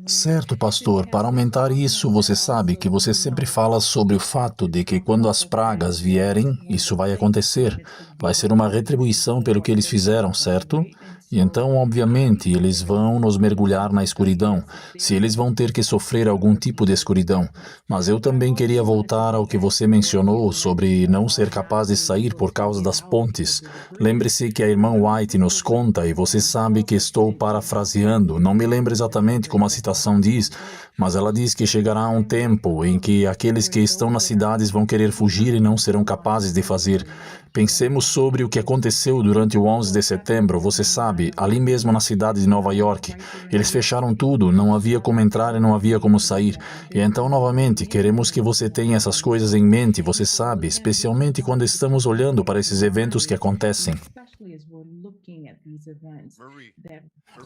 Certo, pastor. Para aumentar isso, você sabe que você sempre fala sobre o fato de que quando as pragas vierem, isso vai acontecer. Vai ser uma retribuição pelo que eles fizeram, certo? E então, obviamente, eles vão nos mergulhar na escuridão, se eles vão ter que sofrer algum tipo de escuridão. Mas eu também queria voltar ao que você mencionou sobre não ser capaz de sair por causa das pontes. Lembre-se que a irmã White nos conta, e você sabe que estou parafraseando, não me lembro exatamente como a citação diz, mas ela diz que chegará um tempo em que aqueles que estão nas cidades vão querer fugir e não serão capazes de fazer. Pensemos sobre o que aconteceu durante o 11 de setembro, você sabe, ali mesmo na cidade de Nova York. Eles fecharam tudo, não havia como entrar e não havia como sair. E então, novamente, queremos que você tenha essas coisas em mente, você sabe, especialmente quando estamos olhando para esses eventos que acontecem.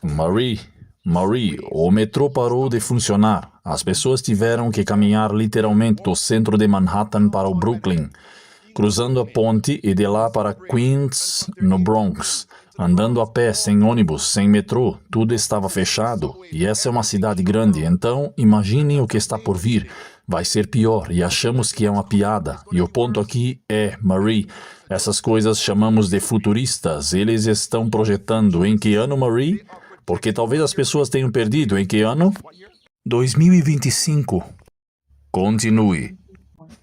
Marie, Marie, o metrô parou de funcionar. As pessoas tiveram que caminhar literalmente do centro de Manhattan para o Brooklyn, cruzando a ponte e de lá para Queens, no Bronx. Andando a pé, sem ônibus, sem metrô, tudo estava fechado. E essa é uma cidade grande, então imaginem o que está por vir. Vai ser pior e achamos que é uma piada. E o ponto aqui é, Marie, essas coisas chamamos de futuristas. Eles estão projetando em que ano, Marie? Porque talvez as pessoas tenham perdido. Em que ano? 2025. Continue.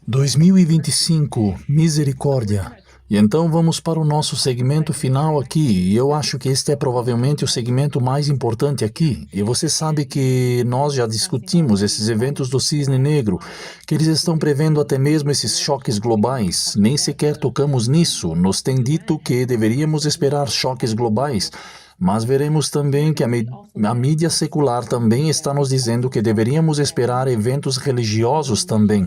2025, misericórdia. E então vamos para o nosso segmento final aqui, e eu acho que este é provavelmente o segmento mais importante aqui. E você sabe que nós já discutimos esses eventos do Cisne Negro, que eles estão prevendo até mesmo esses choques globais. Nem sequer tocamos nisso. Nos tem dito que deveríamos esperar choques globais. Mas veremos também que a mídia secular também está nos dizendo que deveríamos esperar eventos religiosos também,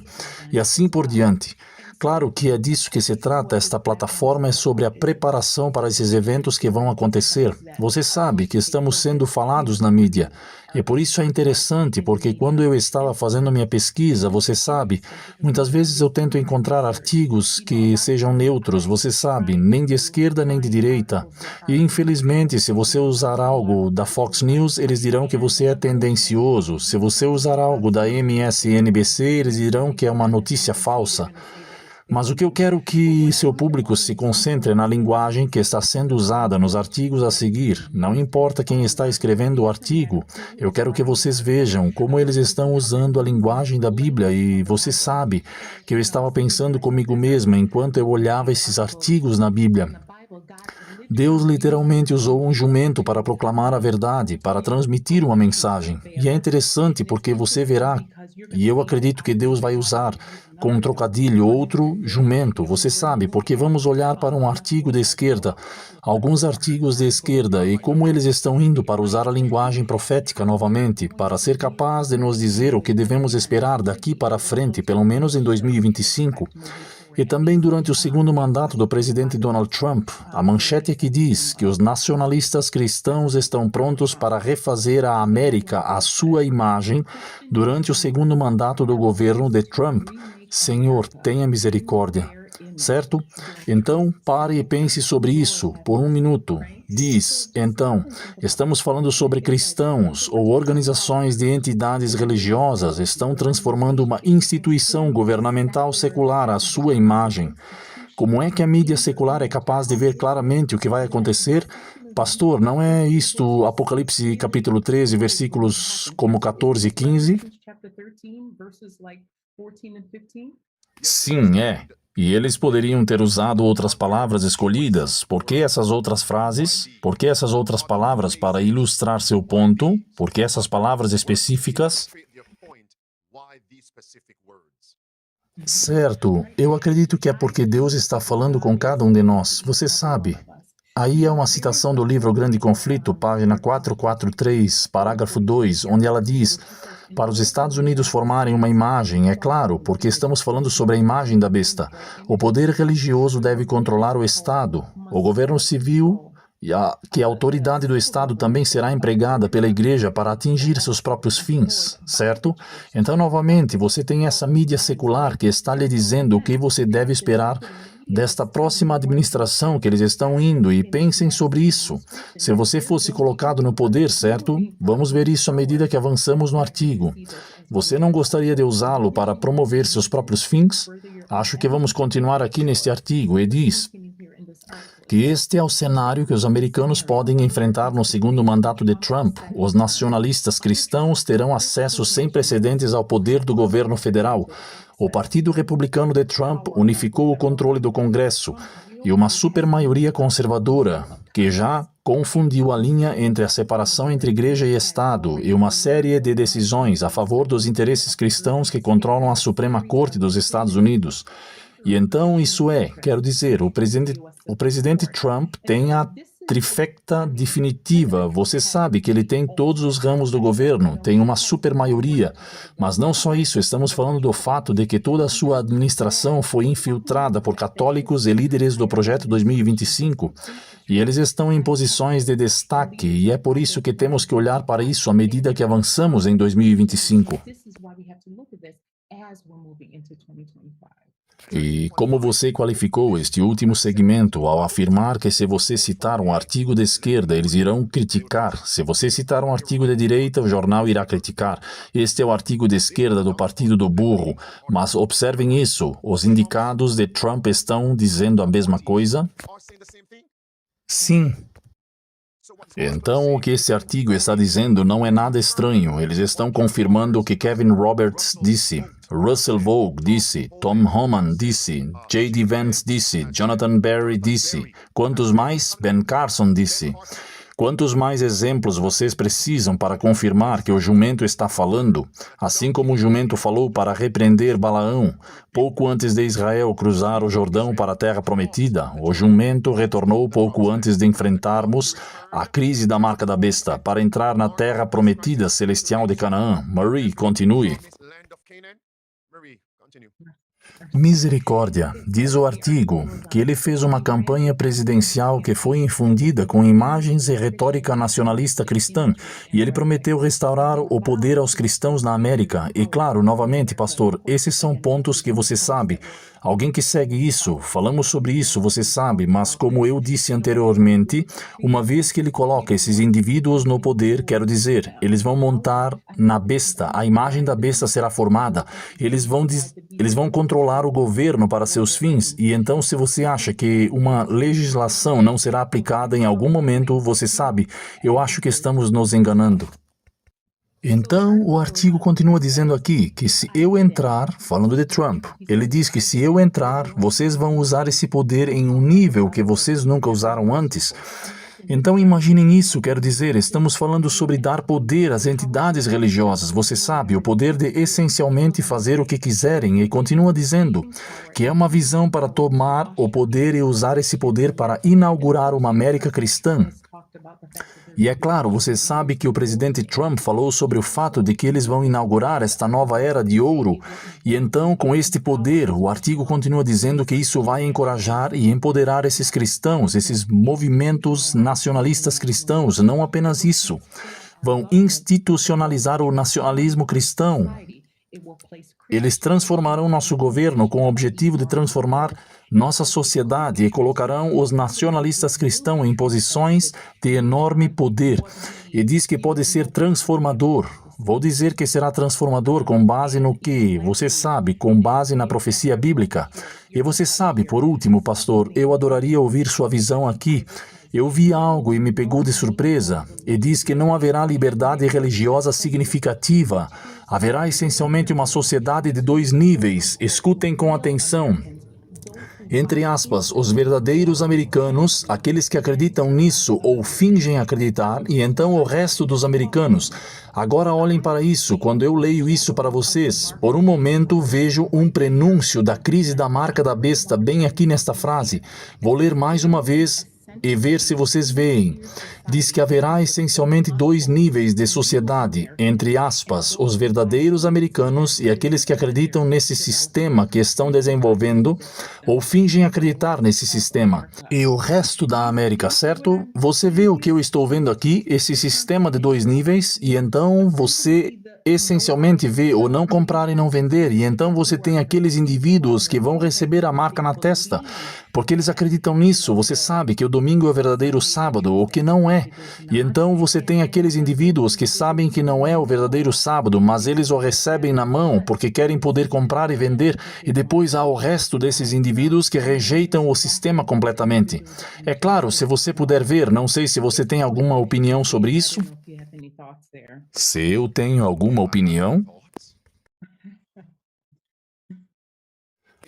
e assim por diante. Claro que é disso que se trata, esta plataforma é sobre a preparação para esses eventos que vão acontecer. Você sabe que estamos sendo falados na mídia. E por isso é interessante, porque quando eu estava fazendo minha pesquisa, você sabe, muitas vezes eu tento encontrar artigos que sejam neutros, você sabe, nem de esquerda nem de direita. E infelizmente, se você usar algo da Fox News, eles dirão que você é tendencioso. Se você usar algo da MSNBC, eles dirão que é uma notícia falsa. Mas o que eu quero que seu público se concentre na linguagem que está sendo usada nos artigos a seguir. Não importa quem está escrevendo o artigo, eu quero que vocês vejam como eles estão usando a linguagem da Bíblia. E você sabe que eu estava pensando comigo mesma enquanto eu olhava esses artigos na Bíblia. Deus literalmente usou um jumento para proclamar a verdade, para transmitir uma mensagem. E é interessante porque você verá, e eu acredito que Deus vai usar, com um trocadilho, outro jumento. Você sabe, porque vamos olhar para um artigo de esquerda, alguns artigos de esquerda, e como eles estão indo para usar a linguagem profética novamente, para ser capaz de nos dizer o que devemos esperar daqui para frente, pelo menos em 2025. E também durante o segundo mandato do presidente Donald Trump, a manchete que diz que os nacionalistas cristãos estão prontos para refazer a América à sua imagem durante o segundo mandato do governo de Trump. Senhor, tenha misericórdia. Certo? Então, pare e pense sobre isso por um minuto. Diz, então, estamos falando sobre cristãos ou organizações de entidades religiosas estão transformando uma instituição governamental secular à sua imagem. Como é que a mídia secular é capaz de ver claramente o que vai acontecer? Pastor, não é isto Apocalipse capítulo 13, versículos como 14 e 15? Sim, é. E eles poderiam ter usado outras palavras escolhidas. Por que essas outras frases? Por que essas outras palavras para ilustrar seu ponto? Por que essas palavras específicas? Certo, eu acredito que é porque Deus está falando com cada um de nós. Você sabe. Aí é uma citação do livro O Grande Conflito, página 443, parágrafo 2, onde ela diz: para os Estados Unidos formarem uma imagem, é claro, porque estamos falando sobre a imagem da besta. O poder religioso deve controlar o Estado, o governo civil, que a autoridade do Estado também será empregada pela igreja para atingir seus próprios fins, certo? Então, novamente, você tem essa mídia secular que está lhe dizendo o que você deve esperar desta próxima administração que eles estão indo e pensem sobre isso. Se você fosse colocado no poder, certo? Vamos ver isso à medida que avançamos no artigo. Você não gostaria de usá-lo para promover seus próprios fins? Acho que vamos continuar aqui neste artigo e diz que este é o cenário que os americanos podem enfrentar no segundo mandato de Trump. Os nacionalistas cristãos terão acesso sem precedentes ao poder do governo federal. O Partido Republicano de Trump unificou o controle do Congresso e uma supermaioria conservadora, que já confundiu a linha entre a separação entre igreja e Estado e uma série de decisões a favor dos interesses cristãos que controlam a Suprema Corte dos Estados Unidos. E então isso quero dizer, o presidente Trump tem a trifecta definitiva. Você sabe que ele tem todos os ramos do governo, tem uma supermaioria. Mas não só isso, estamos falando do fato de que toda a sua administração foi infiltrada por católicos e líderes do Projeto 2025. E eles estão em posições de destaque, e é por isso que temos que olhar para isso à medida que avançamos em 2025. E como você qualificou este último segmento ao afirmar que se você citar um artigo de esquerda, eles irão criticar. Se você citar um artigo de direita, o jornal irá criticar. Este é o artigo de esquerda do Partido do Burro. Mas observem isso, os indicados de Trump estão dizendo a mesma coisa? Sim. Então, o que esse artigo está dizendo não é nada estranho. Eles estão confirmando o que Kevin Roberts disse, Russell Vogue disse, Tom Homan disse, J.D. Vance disse, Jonathan Berry disse. Quantos mais? Ben Carson disse. Quantos mais exemplos vocês precisam para confirmar que o jumento está falando, assim como o jumento falou para repreender Balaão? Pouco antes de Israel cruzar o Jordão para a terra prometida, o jumento retornou pouco antes de enfrentarmos a crise da marca da besta para entrar na terra prometida celestial de Canaã. Marie, continue. Misericórdia, diz o artigo, que ele fez uma campanha presidencial que foi infundida com imagens e retórica nacionalista cristã, e ele prometeu restaurar o poder aos cristãos na América. E claro, novamente, pastor, esses são pontos que você sabe. Alguém que segue isso, falamos sobre isso, você sabe, mas como eu disse anteriormente, uma vez que ele coloca esses indivíduos no poder, quero dizer, eles vão montar na besta, a imagem da besta será formada, eles vão controlar o governo para seus fins, e então se você acha que uma legislação não será aplicada em algum momento, você sabe, eu acho que estamos nos enganando. Então, o artigo continua dizendo aqui que se eu entrar, falando de Trump, ele diz que se eu entrar, vocês vão usar esse poder em um nível que vocês nunca usaram antes. Então, imaginem isso, quero dizer, estamos falando sobre dar poder às entidades religiosas, você sabe, o poder de essencialmente fazer o que quiserem, e continua dizendo que é uma visão para tomar o poder e usar esse poder para inaugurar uma América cristã. E é claro, você sabe que o presidente Trump falou sobre o fato de que eles vão inaugurar esta nova era de ouro. E então, com este poder, o artigo continua dizendo que isso vai encorajar e empoderar esses cristãos, esses movimentos nacionalistas cristãos, não apenas isso. Vão institucionalizar o nacionalismo cristão. Eles transformarão nosso governo com o objetivo de transformar nossa sociedade e colocarão os nacionalistas cristãos em posições de enorme poder. E diz que pode ser transformador. Vou dizer que será transformador com base no que? Você sabe, com base na profecia bíblica. E você sabe, por último, pastor, eu adoraria ouvir sua visão aqui. Eu vi algo e me pegou de surpresa, e diz que não haverá liberdade religiosa significativa. Haverá essencialmente uma sociedade de 2 níveis. Escutem com atenção. Entre aspas, os verdadeiros americanos, aqueles que acreditam nisso ou fingem acreditar, e então o resto dos americanos. Agora olhem para isso, quando eu leio isso para vocês, por um momento vejo um prenúncio da crise da marca da besta bem aqui nesta frase. Vou ler mais uma vez e ver se vocês veem. Diz que haverá essencialmente 2 níveis de sociedade, entre aspas, os verdadeiros americanos e aqueles que acreditam nesse sistema que estão desenvolvendo ou fingem acreditar nesse sistema. E o resto da América, certo? Você vê o que eu estou vendo aqui, esse sistema de 2 níveis, e então você essencialmente vê o não comprar e não vender, e então você tem aqueles indivíduos que vão receber a marca na testa, porque eles acreditam nisso. Você sabe que o domingo é o verdadeiro sábado, o que não é. E então você tem aqueles indivíduos que sabem que não é o verdadeiro sábado, mas eles o recebem na mão porque querem poder comprar e vender, e depois há o resto desses indivíduos que rejeitam o sistema completamente. É claro, se você puder ver, não sei se você tem alguma opinião sobre isso. Se eu tenho alguma opinião?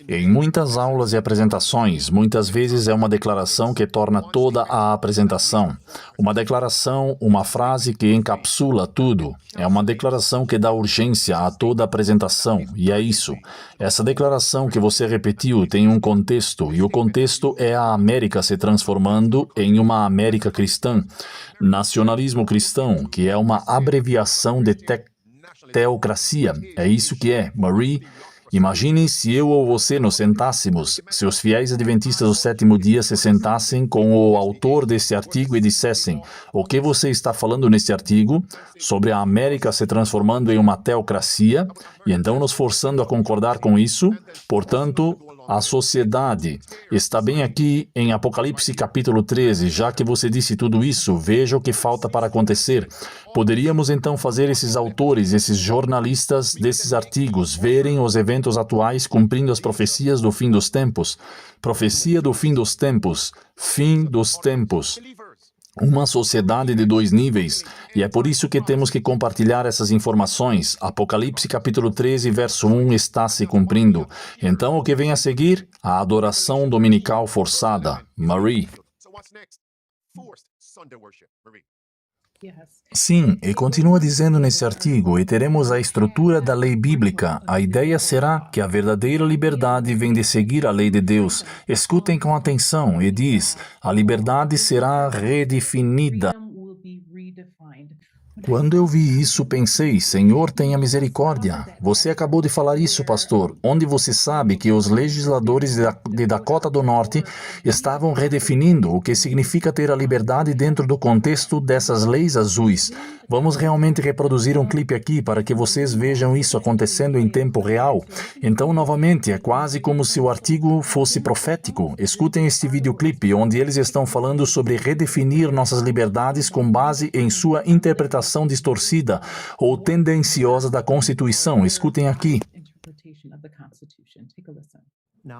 Em muitas aulas e apresentações, muitas vezes é uma declaração que torna toda a apresentação. Uma declaração, uma frase que encapsula tudo. É uma declaração que dá urgência a toda a apresentação, e é isso. Essa declaração que você repetiu tem um contexto, e o contexto é a América se transformando em uma América cristã. Nacionalismo cristão, que é uma abreviação de teocracia. É isso que é, Marie. Imagine se eu ou você nos sentássemos, se os fiéis adventistas do sétimo dia se sentassem com o autor desse artigo e dissessem: o que você está falando nesse artigo sobre a América se transformando em uma teocracia, e então nos forçando a concordar com isso. Portanto, a sociedade está bem aqui em Apocalipse capítulo 13. Já que você disse tudo isso, veja o que falta para acontecer. Poderíamos então fazer esses autores, esses jornalistas desses artigos, verem os eventos atuais cumprindo as profecias do fim dos tempos. Profecia do fim dos tempos. Fim dos tempos. Uma sociedade de 2 níveis, e é por isso que temos que compartilhar essas informações. Apocalipse capítulo 13, verso 1 está se cumprindo. Então, o que vem a seguir? A adoração dominical forçada. Marie. Sim, e continua dizendo nesse artigo, e teremos a estrutura da lei bíblica. A ideia será que a verdadeira liberdade vem de seguir a lei de Deus. Escutem com atenção, e diz, a liberdade será redefinida. Quando eu vi isso, pensei, Senhor, tenha misericórdia. Você acabou de falar isso, pastor, onde você sabe que os legisladores de Dakota do Norte estavam redefinindo o que significa ter a liberdade dentro do contexto dessas leis azuis. Vamos realmente reproduzir um clipe aqui para que vocês vejam isso acontecendo em tempo real. Então, novamente, é quase como se o artigo fosse profético. Escutem este videoclipe onde eles estão falando sobre redefinir nossas liberdades com base em sua interpretação distorcida ou tendenciosa da Constituição. Escutem aqui.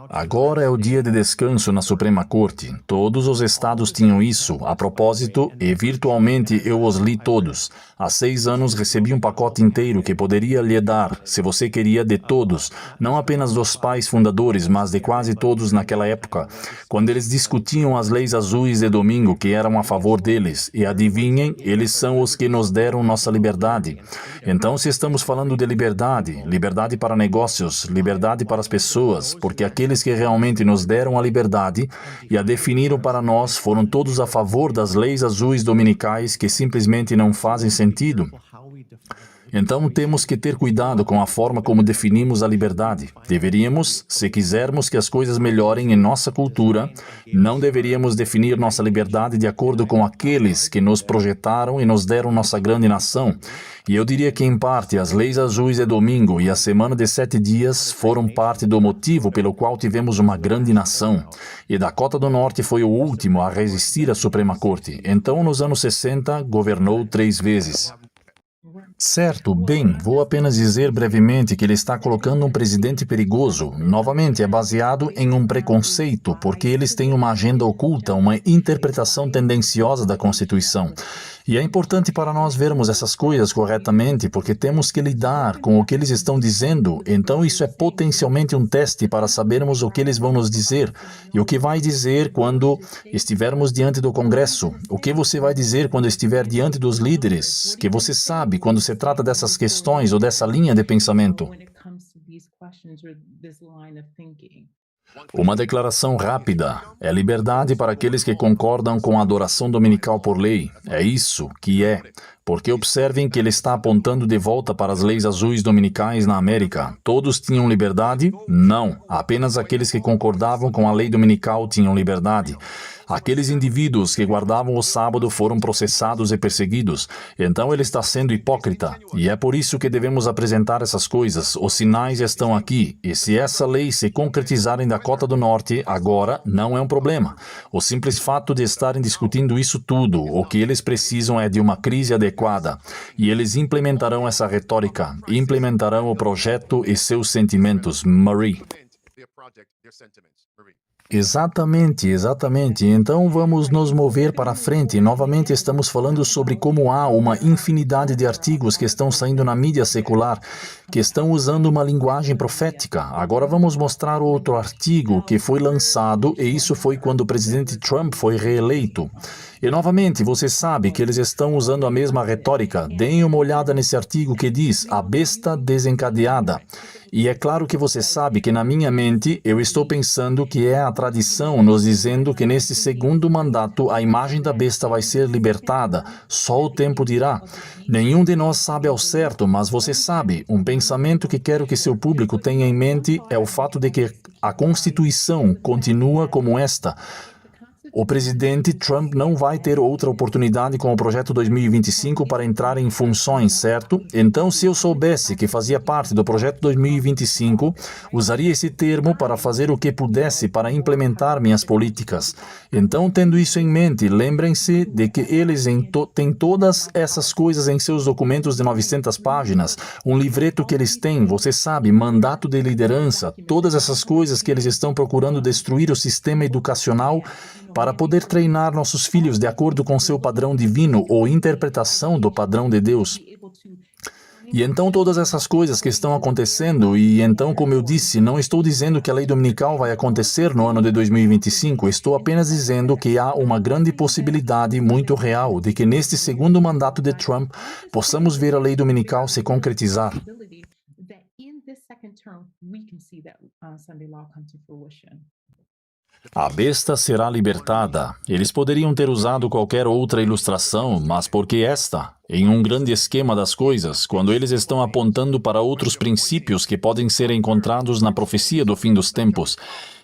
Agora é o dia de descanso na Suprema Corte. Todos os estados tinham isso, a propósito, e virtualmente eu os li todos. Há 6 anos recebi um pacote inteiro que poderia lhe dar, se você queria, de todos, não apenas dos pais fundadores, mas de quase todos naquela época, quando eles discutiam as leis azuis de domingo que eram a favor deles. E adivinhem, eles são os que nos deram nossa liberdade. Então, se estamos falando de liberdade, liberdade para negócios, liberdade para as pessoas, porque aqueles que realmente nos deram a liberdade e a definiram para nós foram todos a favor das leis azuis dominicais que simplesmente não fazem sentido. Então, temos que ter cuidado com a forma como definimos a liberdade. Deveríamos, se quisermos que as coisas melhorem em nossa cultura, não deveríamos definir nossa liberdade de acordo com aqueles que nos projetaram e nos deram nossa grande nação. E eu diria que, em parte, as leis azuis de domingo e a semana de 7 dias foram parte do motivo pelo qual tivemos uma grande nação. E Dakota do Norte foi o último a resistir à Suprema Corte. Então, nos anos 60, governou 3 vezes. Certo, bem, vou apenas dizer brevemente que ele está colocando um presidente perigoso. Novamente, é baseado em um preconceito, porque eles têm uma agenda oculta, uma interpretação tendenciosa da Constituição. E é importante para nós vermos essas coisas corretamente, porque temos que lidar com o que eles estão dizendo. Então, isso é potencialmente um teste para sabermos o que eles vão nos dizer e o que vai dizer quando estivermos diante do Congresso. O que você vai dizer quando estiver diante dos líderes, que você sabe quando se trata dessas questões ou dessa linha de pensamento. Uma declaração rápida. É liberdade para aqueles que concordam com a adoração dominical por lei. É isso que é. Porque observem que ele está apontando de volta para as leis azuis dominicais na América. Todos tinham liberdade? Não. Apenas aqueles que concordavam com a lei dominical tinham liberdade. Aqueles indivíduos que guardavam o sábado foram processados e perseguidos. Então ele está sendo hipócrita. E é por isso que devemos apresentar essas coisas. Os sinais estão aqui. E se essa lei se concretizar em Dakota do Norte, agora não é um problema. O simples fato de estarem discutindo isso tudo, o que eles precisam é de uma crise adequada. E eles implementarão essa retórica, implementarão o projeto e seus sentimentos. Marie. Exatamente, exatamente. Então vamos nos mover para frente. Novamente estamos falando sobre como há uma infinidade de artigos que estão saindo na mídia secular, que estão usando uma linguagem profética. Agora vamos mostrar outro artigo que foi lançado, e isso foi quando o presidente Trump foi reeleito. E novamente, você sabe que eles estão usando a mesma retórica. Deem uma olhada nesse artigo que diz a besta desencadeada. E é claro que você sabe que na minha mente eu estou pensando que é a tradição nos dizendo que nesse segundo mandato a imagem da besta vai ser libertada. Só o tempo dirá. Nenhum de nós sabe ao certo, mas você sabe, um pensamento que quero que seu público tenha em mente é o fato de que a Constituição continua como esta. O presidente Trump não vai ter outra oportunidade com o projeto 2025 para entrar em funções, certo? Então, se eu soubesse que fazia parte do projeto 2025, usaria esse termo para fazer o que pudesse para implementar minhas políticas. Então, tendo isso em mente, lembrem-se de que eles têm todas essas coisas em seus documentos de 900 páginas, um livreto que eles têm, você sabe, mandato de liderança, todas essas coisas que eles estão procurando destruir o sistema educacional para poder treinar nossos filhos de acordo com seu padrão divino ou interpretação do padrão de Deus. E então todas essas coisas que estão acontecendo, e então, como eu disse, não estou dizendo que a lei dominical vai acontecer no ano de 2025, estou apenas dizendo que há uma grande possibilidade muito real de que neste segundo mandato de Trump possamos ver a lei dominical se concretizar. A besta será libertada. Eles poderiam ter usado qualquer outra ilustração, mas por que esta? Em um grande esquema das coisas, quando eles estão apontando para outros princípios que podem ser encontrados na profecia do fim dos tempos.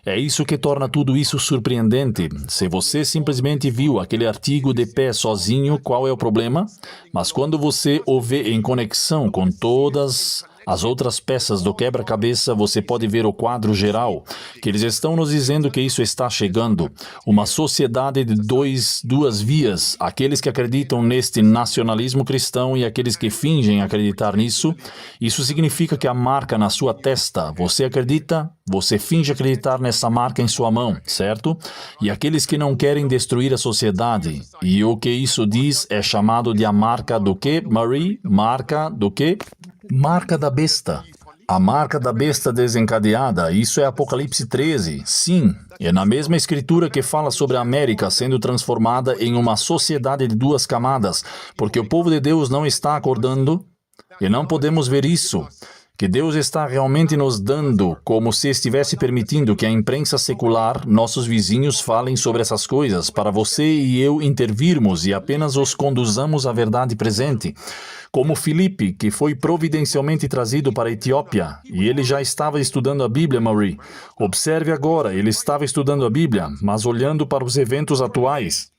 É isso que torna tudo isso surpreendente. Se você simplesmente viu aquele artigo de pé sozinho, qual é o problema? Mas quando você o vê em conexão com todas as outras peças do quebra-cabeça, você pode ver o quadro geral, que eles estão nos dizendo que isso está chegando. Uma sociedade de duas vias, aqueles que acreditam neste nacionalismo cristão e aqueles que fingem acreditar nisso. Isso significa que a marca na sua testa, você acredita? Você finge acreditar nessa marca em sua mão, certo? E aqueles que não querem destruir a sociedade. E o que isso diz é chamado de a marca do quê, Marie? Marca do quê? Marca da besta. A marca da besta desencadeada, isso é Apocalipse 13. Sim, é na mesma escritura que fala sobre a América sendo transformada em uma sociedade de duas camadas, porque o povo de Deus não está acordando e não podemos ver isso. Que Deus está realmente nos dando, como se estivesse permitindo que a imprensa secular, nossos vizinhos, falem sobre essas coisas, para você e eu intervirmos e apenas os conduzamos à verdade presente. Como Filipe, que foi providencialmente trazido para a Etiópia, e ele já estava estudando a Bíblia, Marie. Observe agora, ele estava estudando a Bíblia, mas olhando para os eventos atuais.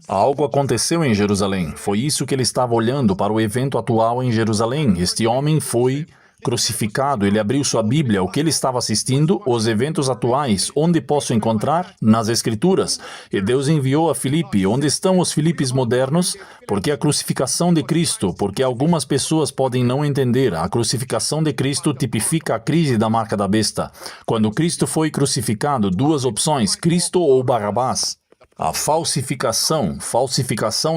Algo aconteceu em Jerusalém. Foi isso que ele estava olhando, para o evento atual em Jerusalém. Este homem foi crucificado, ele abriu sua Bíblia, o que ele estava assistindo, os eventos atuais, onde posso encontrar? Nas Escrituras. E Deus enviou a Filipe. Onde estão os Filipes modernos? Porque a crucificação de Cristo, porque algumas pessoas podem não entender, a crucificação de Cristo tipifica a crise da marca da besta. Quando Cristo foi crucificado, duas opções, Cristo ou Barrabás. A falsificação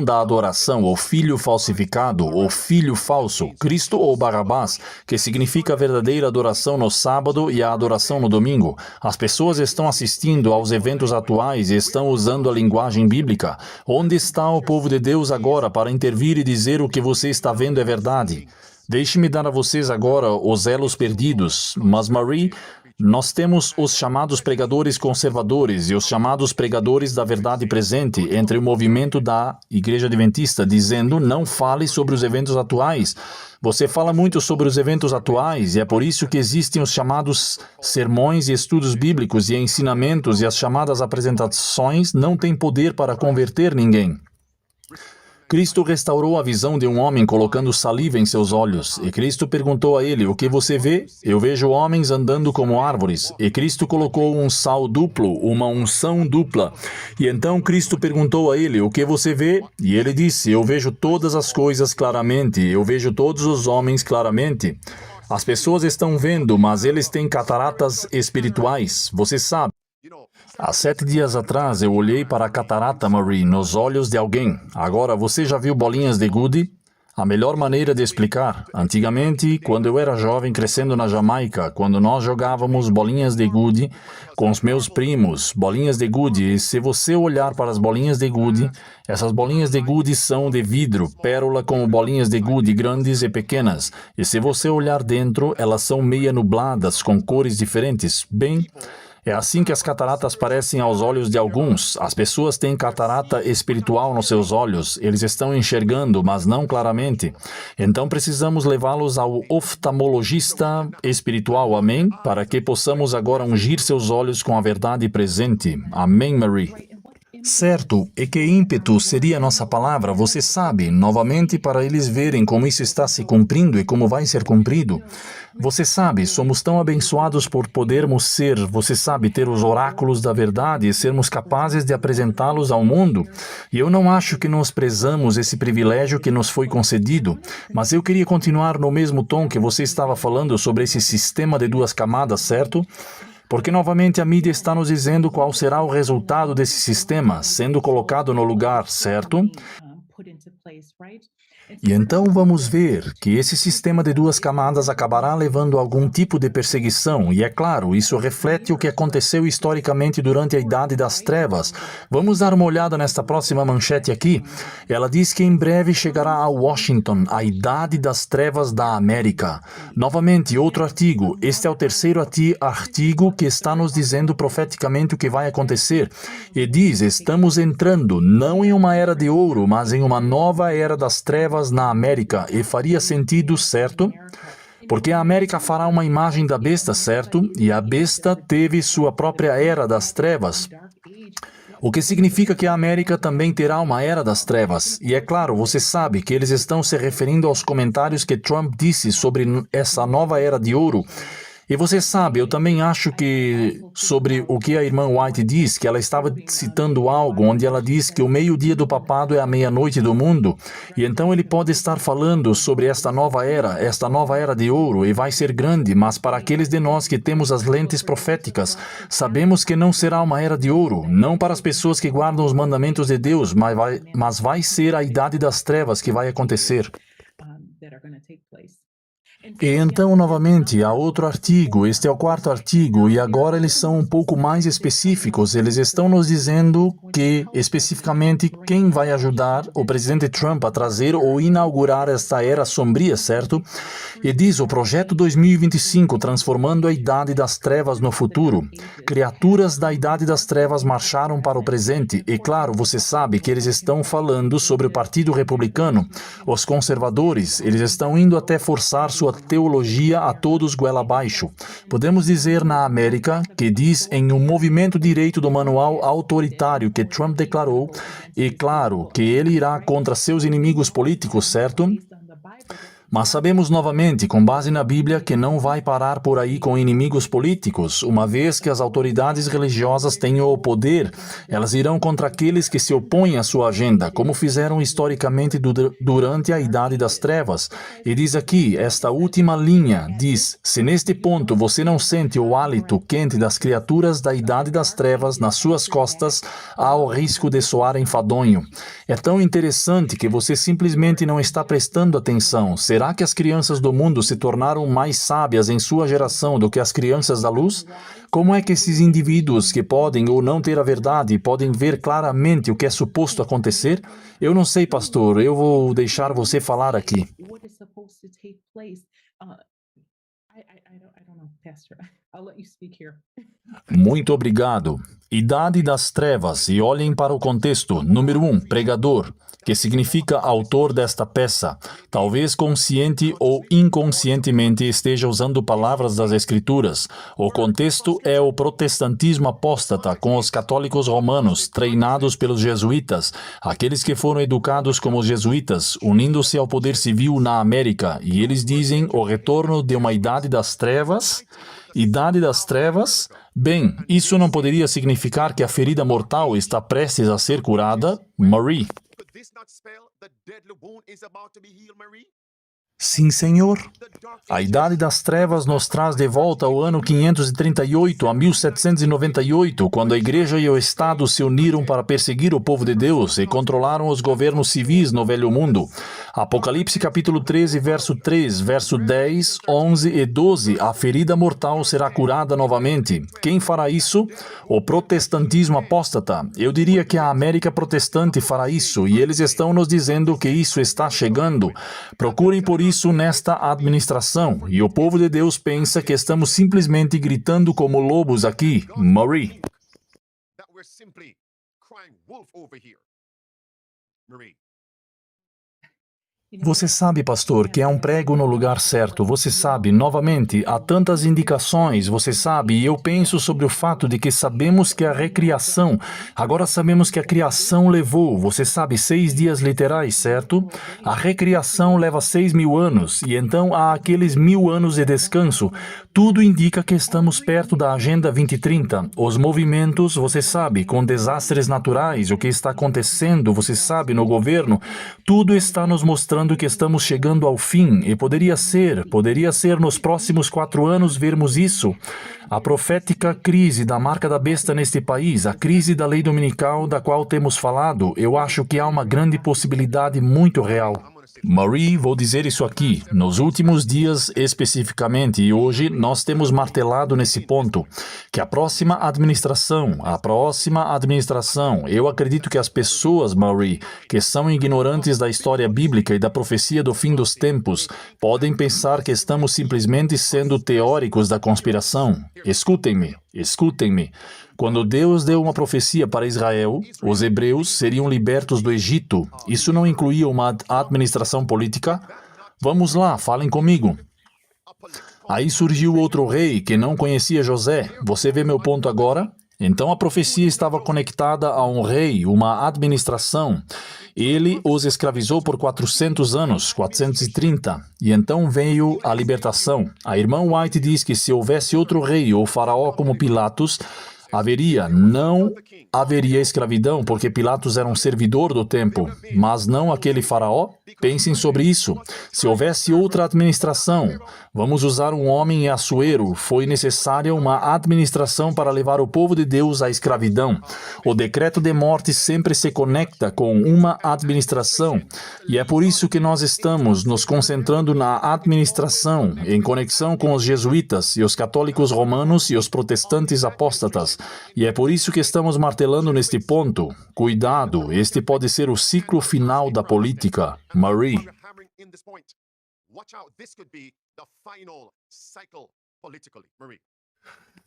da adoração, o filho falsificado, o filho falso, Cristo ou Barrabás, que significa a verdadeira adoração no sábado e a adoração no domingo. As pessoas estão assistindo aos eventos atuais e estão usando a linguagem bíblica. Onde está o povo de Deus agora para intervir e dizer o que você está vendo é verdade? Deixe-me dar a vocês agora os elos perdidos. Mas Marie, Nós temos os chamados pregadores conservadores e os chamados pregadores da verdade presente entre o movimento da Igreja Adventista, dizendo: não fale sobre os eventos atuais. Você fala muito sobre os eventos atuais e é por isso que existem os chamados sermões e estudos bíblicos e ensinamentos, e as chamadas apresentações não têm poder para converter ninguém. Cristo restaurou a visão de um homem colocando saliva em seus olhos. E Cristo perguntou a ele: o que você vê? Eu vejo homens andando como árvores. E Cristo colocou um sal duplo, uma unção dupla. E então Cristo perguntou a ele: o que você vê? E ele disse: eu vejo todas as coisas claramente. Eu vejo todos os homens claramente. As pessoas estão vendo, mas eles têm cataratas espirituais. Você sabe. Há 7 dias atrás, eu olhei para a catarata, Marie, nos olhos de alguém. Agora, você já viu bolinhas de gude? A melhor maneira de explicar. Antigamente, quando eu era jovem crescendo na Jamaica, quando nós jogávamos bolinhas de gude com os meus primos, bolinhas de gude, e se você olhar para as bolinhas de gude, essas bolinhas de gude são de vidro, pérola como bolinhas de gude grandes e pequenas. E se você olhar dentro, elas são meia nubladas, com cores diferentes. Bem, é assim que as cataratas parecem aos olhos de alguns. As pessoas têm catarata espiritual nos seus olhos. Eles estão enxergando, mas não claramente. Então precisamos levá-los ao oftalmologista espiritual, amém? Para que possamos agora ungir seus olhos com a verdade presente. Amém, Marie? Certo, e que ímpeto seria nossa palavra, você sabe, novamente para eles verem como isso está se cumprindo e como vai ser cumprido. Você sabe, somos tão abençoados por podermos ser, você sabe, ter os oráculos da verdade e sermos capazes de apresentá-los ao mundo. E eu não acho que nós prezamos esse privilégio que nos foi concedido, mas eu queria continuar no mesmo tom que você estava falando sobre esse sistema de 2 camadas, certo? Porque novamente a mídia está nos dizendo qual será o resultado desse sistema sendo colocado no lugar, certo? E então vamos ver que esse sistema de 2 camadas acabará levando a algum tipo de perseguição, e é claro, isso reflete o que aconteceu historicamente durante a Idade das Trevas. Vamos dar uma olhada nesta próxima manchete aqui. Ela diz que em breve chegará a Washington a Idade das Trevas da América. Novamente, outro artigo. Este é o terceiro artigo que está nos dizendo profeticamente o que vai acontecer. E diz: estamos entrando não em uma era de ouro, mas em uma nova era das trevas na América, e faria sentido, certo? Porque a América fará uma imagem da besta, certo? E a besta teve sua própria era das trevas. O que significa que a América também terá uma era das trevas. E é claro, você sabe que eles estão se referindo aos comentários que Trump disse sobre essa nova era de ouro. E você sabe, eu também acho que sobre o que a irmã White diz, que ela estava citando algo onde ela diz que o meio-dia do papado é a meia-noite do mundo. E então ele pode estar falando sobre esta nova era de ouro, e vai ser grande, mas para aqueles de nós que temos as lentes proféticas, sabemos que não será uma era de ouro, não para as pessoas que guardam os mandamentos de Deus, mas vai ser a idade das trevas que vai acontecer. E então, novamente, há outro artigo, este é o 4º artigo, e agora eles são um pouco mais específicos. Eles estão nos dizendo que, especificamente, quem vai ajudar o presidente Trump a trazer ou inaugurar esta era sombria, certo? E diz: o Projeto 2025, transformando a Idade das Trevas no futuro. Criaturas da Idade das Trevas marcharam para o presente, e claro, você sabe que eles estão falando sobre o Partido Republicano. Os conservadores, eles estão indo até forçar sua teologia a todos goela abaixo. Podemos dizer na América, que diz em um movimento direito do manual autoritário que Trump declarou, e claro, que ele irá contra seus inimigos políticos, certo? Mas sabemos novamente, com base na Bíblia, que não vai parar por aí com inimigos políticos. Uma vez que as autoridades religiosas tenham o poder, elas irão contra aqueles que se opõem à sua agenda, como fizeram historicamente durante a Idade das Trevas. E diz aqui, esta última linha, diz: se neste ponto você não sente o hálito quente das criaturas da Idade das Trevas nas suas costas, há o risco de soar enfadonho. É tão interessante que você simplesmente não está prestando atenção. Será que as crianças do mundo se tornaram mais sábias em sua geração do que as crianças da luz? Como é que esses indivíduos que podem ou não ter a verdade podem ver claramente o que é suposto acontecer? Eu não sei, pastor, eu vou deixar você falar aqui. Muito obrigado. Idade das trevas, e olhem para o contexto. Número 1, pregador, que significa autor desta peça. Talvez consciente ou inconscientemente esteja usando palavras das Escrituras. O contexto é o protestantismo apóstata, com os católicos romanos, treinados pelos jesuítas, aqueles que foram educados como os jesuítas, unindo-se ao poder civil na América, e eles dizem o retorno de uma idade das trevas. Idade das trevas? Bem, isso não poderia significar que a ferida mortal está prestes a ser curada? Marie. Sim, Senhor. A Idade das Trevas nos traz de volta ao ano 538 a 1798, quando a Igreja e o Estado se uniram para perseguir o povo de Deus e controlaram os governos civis no Velho Mundo. Apocalipse capítulo 13, verso 3, verso 10, 11 e 12. A ferida mortal será curada novamente. Quem fará isso? O protestantismo apóstata. Eu diria que a América protestante fará isso, e eles estão nos dizendo que isso está chegando. Procurem por isso nesta administração, e o povo de Deus pensa que estamos simplesmente gritando como lobos aqui. Marie. Você sabe, pastor, que é um prego no lugar certo. Você sabe, novamente, há tantas indicações, você sabe, e eu penso sobre o fato de que sabemos que a recriação, agora sabemos que a criação levou, você sabe, 6 dias literais, certo? A recriação leva 6.000 anos, e então há aqueles 1.000 anos de descanso. Tudo indica que estamos perto da Agenda 2030. Os movimentos, você sabe, com desastres naturais, o que está acontecendo, você sabe, no governo, tudo está nos mostrando que estamos chegando ao fim, e poderia ser nos próximos 4 anos vermos isso. A profética crise da marca da besta neste país, a crise da lei dominical da qual temos falado, eu acho que há uma grande possibilidade muito real. Marie, vou dizer isso aqui. Nos últimos dias, especificamente, e hoje, nós temos martelado nesse ponto, que a próxima administração, eu acredito que as pessoas, Marie, que são ignorantes da história bíblica e da profecia do fim dos tempos, podem pensar que estamos simplesmente sendo teóricos da conspiração. Escutem-me. Quando Deus deu uma profecia para Israel, os hebreus seriam libertos do Egito. Isso não incluía uma administração política? Vamos lá, falem comigo. Aí surgiu outro rei que não conhecia José. Você vê meu ponto agora? Então a profecia estava conectada a um rei, uma administração. Ele os escravizou por 400 anos, 430, e então veio a libertação. A irmã White diz que se houvesse outro rei ou faraó como Pilatos, não haveria escravidão, porque Pilatos era um servidor do templo, mas não aquele faraó. Pensem sobre isso. Se houvesse outra administração, vamos usar um homem em Assuero, foi necessária uma administração para levar o povo de Deus à escravidão. O decreto de morte sempre se conecta com uma administração, e é por isso que nós estamos nos concentrando na administração, em conexão com os jesuítas e os católicos romanos e os protestantes apóstatas. E é por isso que estamos martelando neste ponto. Cuidado, este pode ser o ciclo final da política. Marie.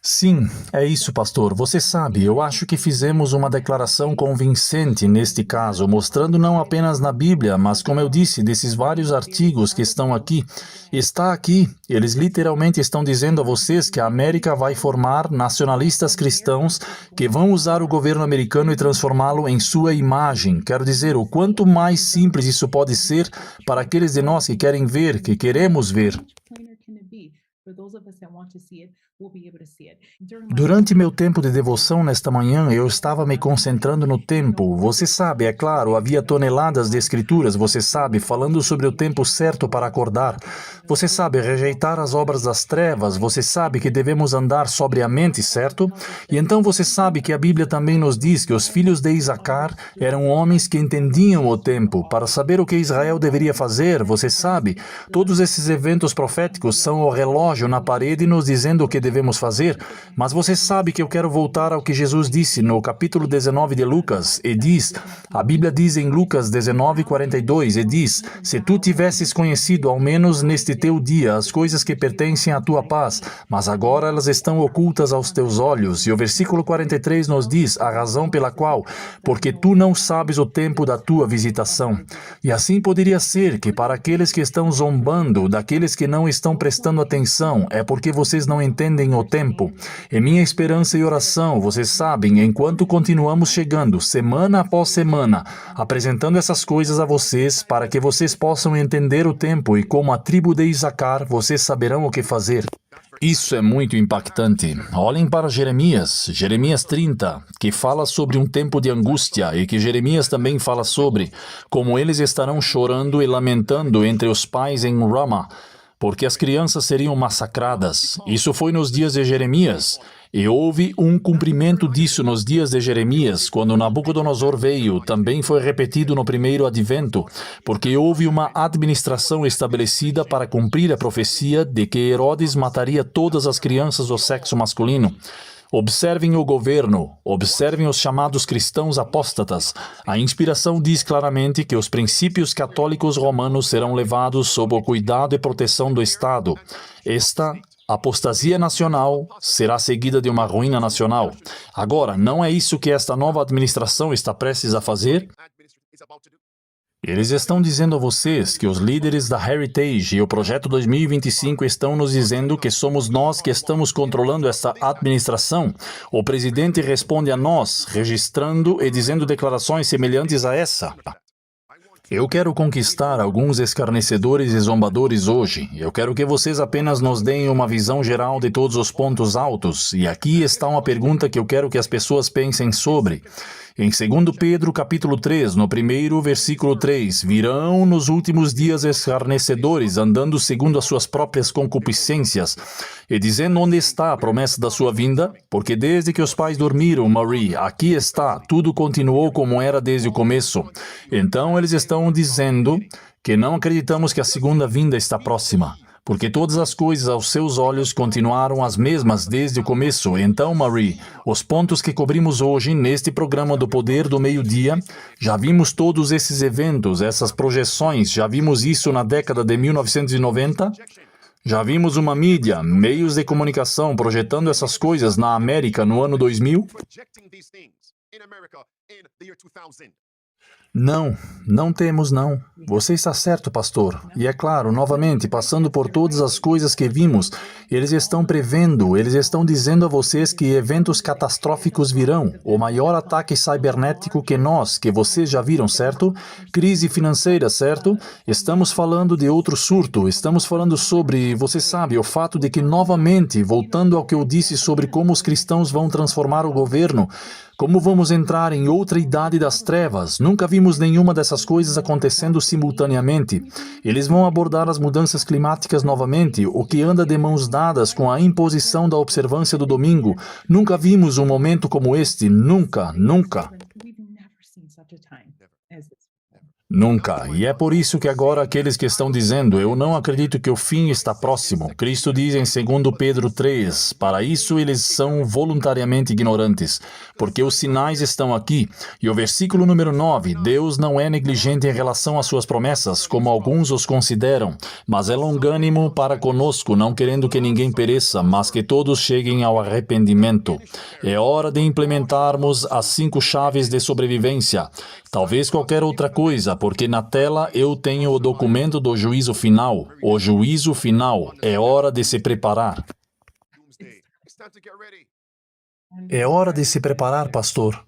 Sim, é isso, pastor. Você sabe, eu acho que fizemos uma declaração convincente neste caso, mostrando não apenas na Bíblia, mas, como eu disse, desses vários artigos que estão aqui. Está aqui. Eles literalmente estão dizendo a vocês que a América vai formar nacionalistas cristãos que vão usar o governo americano e transformá-lo em sua imagem. Quero dizer, o quanto mais simples isso pode ser para aqueles de nós que querem ver, que queremos ver. Durante meu tempo de devoção nesta manhã, eu estava me concentrando no tempo. Você sabe, é claro, havia toneladas de escrituras, você sabe, falando sobre o tempo certo para acordar. Você sabe, rejeitar as obras das trevas, você sabe que devemos andar sobriamente, certo? E então você sabe que a Bíblia também nos diz que os filhos de Isacar eram homens que entendiam o tempo. Para saber o que Israel deveria fazer, você sabe, todos esses eventos proféticos são o relógio na parede nos dizendo o que devemos fazer, mas você sabe que eu quero voltar ao que Jesus disse no capítulo 19 de Lucas, e diz, a Bíblia diz em Lucas 19:42, e diz, se tu tivesses conhecido ao menos neste teu dia as coisas que pertencem à tua paz, mas agora elas estão ocultas aos teus olhos. E o versículo 43 nos diz a razão pela qual, porque tu não sabes o tempo da tua visitação. E assim poderia ser que para aqueles que estão zombando, daqueles que não estão prestando atenção, é porque vocês não entendem o tempo. E minha esperança e oração, vocês sabem, enquanto continuamos chegando, semana após semana, apresentando essas coisas a vocês, para que vocês possam entender o tempo e como a tribo de Isacar, vocês saberão o que fazer. Isso é muito impactante. Olhem para Jeremias 30, que fala sobre um tempo de angústia e que Jeremias também fala sobre como eles estarão chorando e lamentando entre os pais em Rama, porque as crianças seriam massacradas. Isso foi nos dias de Jeremias. E houve um cumprimento disso nos dias de Jeremias, quando Nabucodonosor veio. Também foi repetido no primeiro advento, porque houve uma administração estabelecida para cumprir a profecia de que Herodes mataria todas as crianças do sexo masculino. Observem o governo, observem os chamados cristãos apóstatas. A inspiração diz claramente que os princípios católicos romanos serão levados sob o cuidado e proteção do Estado. Esta apostasia nacional será seguida de uma ruína nacional. Agora, não é isso que esta nova administração está prestes a fazer? Eles estão dizendo a vocês que os líderes da Heritage e o Projeto 2025 estão nos dizendo que somos nós que estamos controlando esta administração. O presidente responde a nós, registrando e dizendo declarações semelhantes a essa. Eu quero conquistar alguns escarnecedores e zombadores hoje. Eu quero que vocês apenas nos deem uma visão geral de todos os pontos altos. E aqui está uma pergunta que eu quero que as pessoas pensem sobre. Em 2 Pedro, capítulo 3, no primeiro versículo 3, virão nos últimos dias escarnecedores, andando segundo as suas próprias concupiscências, e dizendo onde está a promessa da sua vinda, porque desde que os pais dormiram, Marie, aqui está, tudo continuou como era desde o começo. Então eles estão dizendo que não acreditamos que a segunda vinda está próxima, porque todas as coisas aos seus olhos continuaram as mesmas desde o começo. Então, Marie, os pontos que cobrimos hoje neste programa do Poder do Meio-Dia, já vimos todos esses eventos, essas projeções, já vimos isso na década de 1990? Já vimos uma mídia, meios de comunicação projetando essas coisas na América no ano 2000? Não, não temos não. Você está certo, pastor. E é claro, novamente, passando por todas as coisas que vimos, eles estão prevendo, eles estão dizendo a vocês que eventos catastróficos virão. O maior ataque cibernético que vocês já viram, certo? Crise financeira, certo? Estamos falando de outro surto. Estamos falando sobre, você sabe, o fato de que novamente, voltando ao que eu disse sobre como os cristãos vão transformar o governo, como vamos entrar em outra idade das trevas? Nunca vimos nenhuma dessas coisas acontecendo simultaneamente. Eles vão abordar as mudanças climáticas novamente, o que anda de mãos dadas com a imposição da observância do domingo. Nunca vimos um momento como este. Nunca, nunca. Nunca. E é por isso que agora aqueles que estão dizendo, eu não acredito que o fim está próximo. Cristo diz em 2 Pedro 3, para isso eles são voluntariamente ignorantes, porque os sinais estão aqui. E o versículo número 9, Deus não é negligente em relação às suas promessas, como alguns os consideram, mas é longânimo para conosco, não querendo que ninguém pereça, mas que todos cheguem ao arrependimento. É hora de implementarmos as 5 chaves de sobrevivência. Talvez qualquer outra coisa, porque na tela eu tenho o documento do juízo final. O juízo final. É hora de se preparar. É hora de se preparar, pastor.